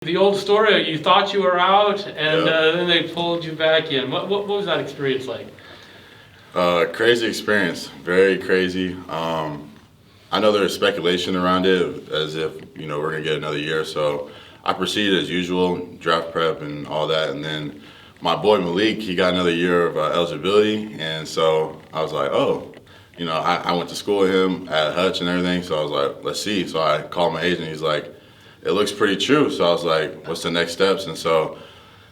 The old story, you thought you were out, and then they pulled you back in. What was that experience like? Crazy experience, very crazy. I know there's speculation around it as if, we're going to get another year. So I proceeded as usual, draft prep and all that. And then my boy Malik, he got another year of eligibility. And so I was like, oh, I went to school with him at Hutch and everything. So I was like, let's see. So I called my agent. He's like, it looks pretty true. So I was like, what's the next steps? And so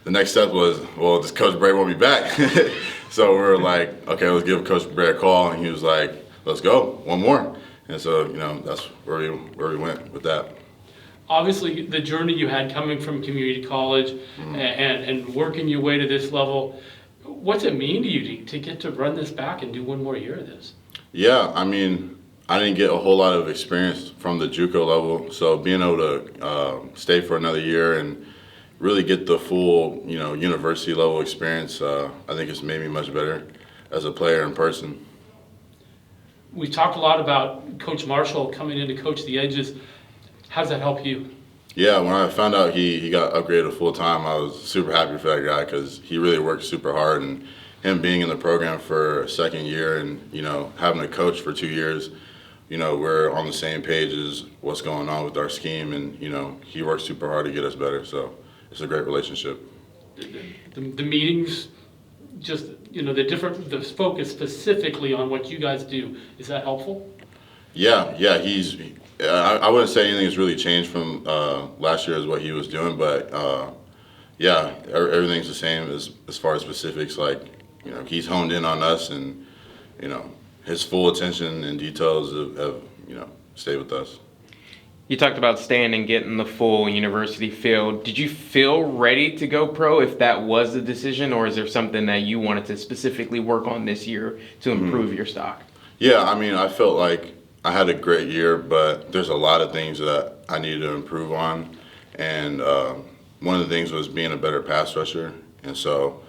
the next step was, well, does Coach Bray want me back? So we were like, okay, let's give Coach Bray a call. And he was like, let's go, one more. And so, that's where we went with that. Obviously, the journey you had coming from community college and working your way to this level, what's it mean to you to get to run this back and do one more year of this? Yeah, I didn't get a whole lot of experience from the JUCO level, so being able to stay for another year and really get the full, university level experience, I think it's made me much better as a player in person. We talked a lot about Coach Marshall coming in to coach the edges. How does that help you? Yeah, when I found out he got upgraded full time, I was super happy for that guy because he really worked super hard, and him being in the program for a second year and having a coach for 2 years. We're on the same page as what's going on with our scheme, and he works super hard to get us better. So it's a great relationship. The meetings, just the focus specifically on what you guys do, is that helpful? Yeah. I wouldn't say anything has really changed from last year as what he was doing, but everything's the same as far as specifics. Like he's honed in on us, and his full attention and details have stayed with us. You talked about staying and getting the full university feel. Did you feel ready to go pro if that was the decision, or is there something that you wanted to specifically work on this year to improve your stock? Yeah, I felt like I had a great year, but there's a lot of things that I needed to improve on. And one of the things was being a better pass rusher. And so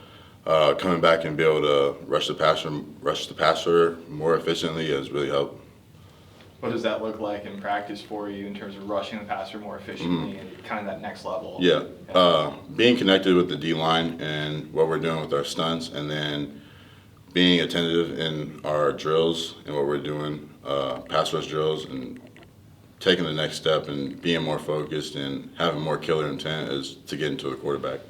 coming back and be able to rush the passer more efficiently has really helped. What does that look like in practice for you in terms of rushing the passer more efficiently and kind of that next level? Yeah, being connected with the D-line and what we're doing with our stunts, and then being attentive in our drills and what we're doing, pass rush drills, and taking the next step and being more focused and having more killer intent is to get into the quarterback.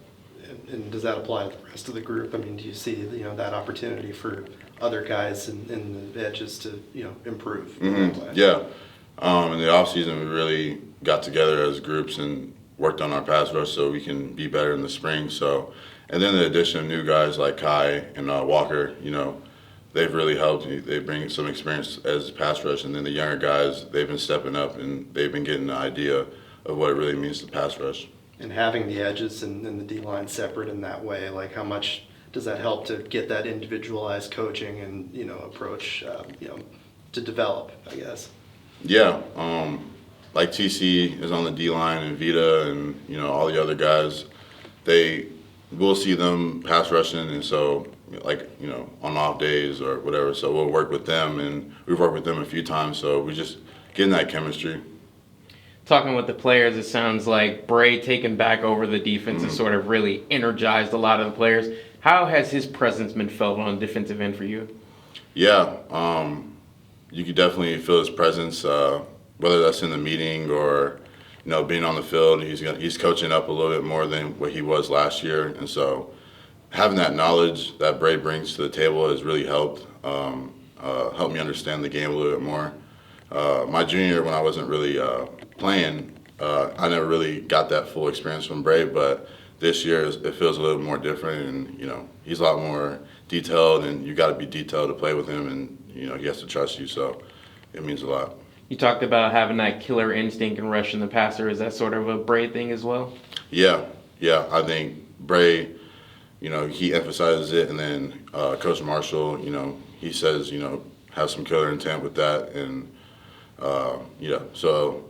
And does that apply to the rest of the group? Do you see that opportunity for other guys in the edges to improve? Yeah, in the offseason we really got together as groups and worked on our pass rush so we can be better in the spring. So, and then the addition of new guys like Kai and Walker, they've really helped. They bring some experience as pass rush, and then the younger guys, they've been stepping up and they've been getting the idea of what it really means to pass rush. And having the edges and the D-line separate in that way, like how much does that help to get that individualized coaching and approach to develop, I guess? Yeah, like TC is on the D-line, and Vita and all the other guys, we'll see them pass rushing, and so on off days or whatever, so we'll work with them, and we've worked with them a few times, so we just getting that chemistry. Talking with the players, it sounds like Bray taking back over the defense has sort of really energized a lot of the players. How has his presence been felt on the defensive end for you? Yeah, you could definitely feel his presence, whether that's in the meeting or being on the field. He's coaching up a little bit more than what he was last year, and so having that knowledge that Bray brings to the table has really helped me understand the game a little bit more. My junior year, when I wasn't really playing, I never really got that full experience from Bray, but this year it feels a little more different, and he's a lot more detailed, and you got to be detailed to play with him, and he has to trust you, so it means a lot. You talked about having that killer instinct and rushing the passer. Is that sort of a Bray thing as well? Yeah, I think Bray, he emphasizes it, and then Coach Marshall, he says, have some killer intent with that, and so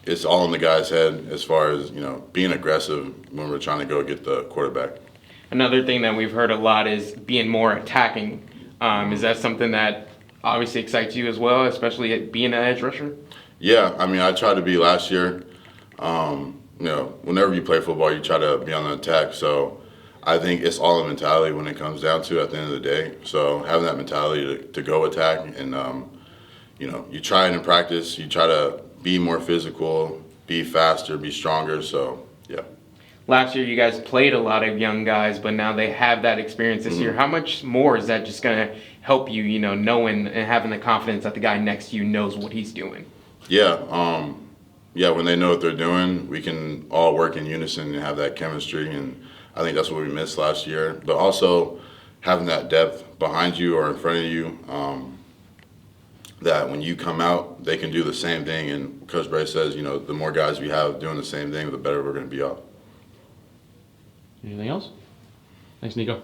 it's all in the guy's head as far as being aggressive when we're trying to go get the quarterback. Another thing that we've heard a lot is being more attacking. Is that something that obviously excites you as well, especially being an edge rusher? Yeah, I tried to be last year. you know, whenever you play football, you try to be on the attack. So I think it's all a mentality when it comes down to it at the end of the day. So having that mentality to go attack and, you know, you try it in practice, you try to be more physical, be faster, be stronger. So, yeah. Last year, you guys played a lot of young guys, but now they have that experience this year. How much more is that just going to help you, you know, knowing and having the confidence that the guy next to you knows what he's doing? Yeah. Yeah, when they know what they're doing, we can all work in unison and have that chemistry. And I think that's what we missed last year. But also having that depth behind you or in front of you, that when you come out, they can do the same thing. And Coach Bray says, you know, the more guys we have doing the same thing, the better we're going to be off. Anything else? Thanks, Nico.